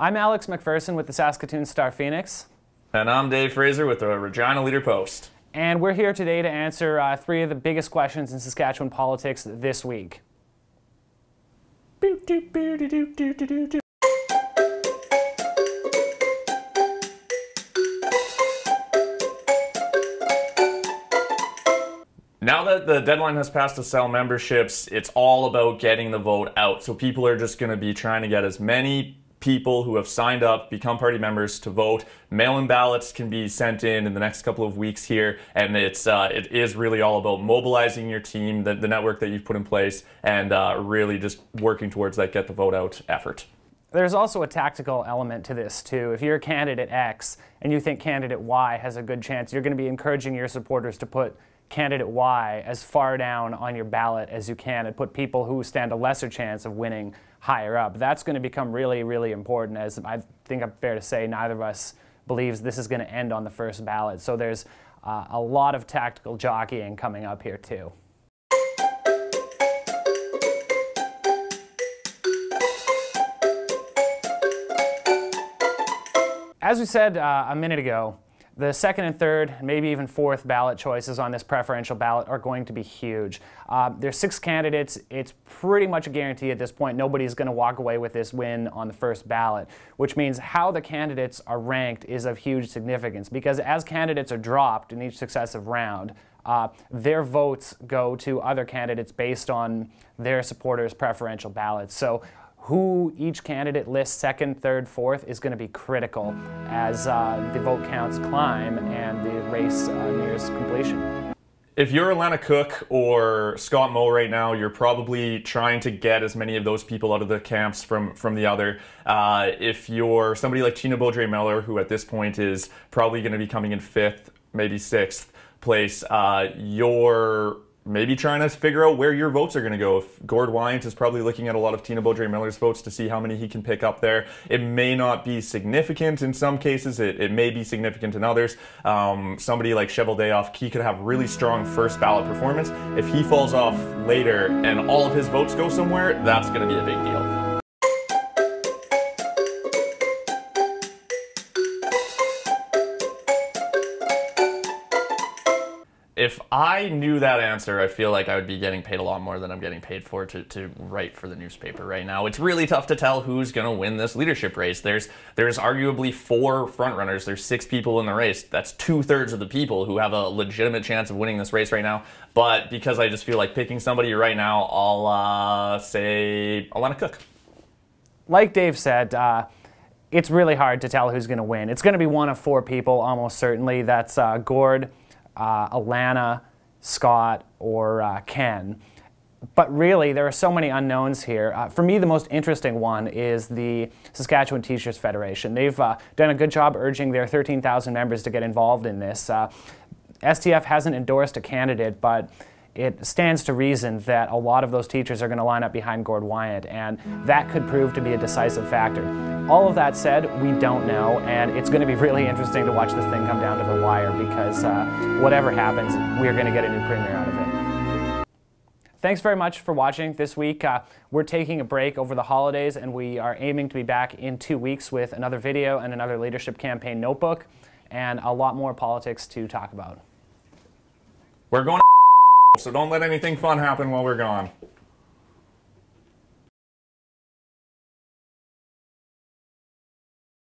I'm Alex McPherson with the Saskatoon Star Phoenix. And I'm Dave Fraser with the Regina Leader Post. And we're here today to answer three of the biggest questions in Saskatchewan politics this week. Now that the deadline has passed to sell memberships, it's all about getting the vote out. So people are just going to be trying to get as many people who have signed up, become party members to vote. Mail-in ballots can be sent in the next couple of weeks here, and it is really all about mobilizing your team, the network that you've put in place, and really just working towards that get the vote out effort. There's also a tactical element to this too. If you're candidate X and you think candidate Y has a good chance, you're going to be encouraging your supporters to put candidate Y as far down on your ballot as you can and put people who stand a lesser chance of winning higher up. That's going to become really, really important, as I think I'm fair to say neither of us believes this is going to end on the first ballot. So there's a lot of tactical jockeying coming up here too. As we said a minute ago, the second and third, maybe even fourth ballot choices on this preferential ballot are going to be huge. There's 6 candidates. It's pretty much a guarantee at this point. Nobody's going to walk away with this win on the first ballot, which means how the candidates are ranked is of huge significance, because as candidates are dropped in each successive round, their votes go to other candidates based on their supporters' preferential ballots. So who each candidate lists second, third, fourth is going to be critical as the vote counts climb and the race nears completion. If you're Alana Cook or Scott Moe right now, you're probably trying to get as many of those people out of the camps from the other. If you're somebody like Tina Beaudry-Miller, who at this point is probably going to be coming in 5th, maybe 6th place, you're maybe trying to figure out where your votes are going to go. If Gord Wyant is probably looking at a lot of Tina Beaudry-Miller's votes to see how many he can pick up there. It may not be significant in some cases. It may be significant in others. Somebody like Cheveldayoff, he could have really strong first ballot performance. If he falls off later and all of his votes go somewhere, that's going to be a big deal. If I knew that answer, I feel like I would be getting paid a lot more than I'm getting paid for to write for the newspaper right now. It's really tough to tell who's going to win this leadership race. There's arguably 4 frontrunners. There's 6 people in the race. That's 2/3 of the people who have a legitimate chance of winning this race right now. But because I just feel like picking somebody right now, I'll say Alana Cook. Like Dave said, it's really hard to tell who's going to win. It's going to be one of 4 people, almost certainly. That's Gord, Alana, Scott, or Ken. But really, there are so many unknowns here. For me, the most interesting one is the Saskatchewan Teachers Federation. They've done a good job urging their 13,000 members to get involved in this. STF hasn't endorsed a candidate, but it stands to reason that a lot of those teachers are going to line up behind Gord Wyant, and that could prove to be a decisive factor. All of that said, we don't know, and it's going to be really interesting to watch this thing come down to the wire, because whatever happens, we're going to get a new premier out of it. Thanks very much for watching this week. We're taking a break over the holidays, and we are aiming to be back in 2 weeks with another video and another leadership campaign notebook, and a lot more politics to talk about. We're going so don't let anything fun happen while we're gone.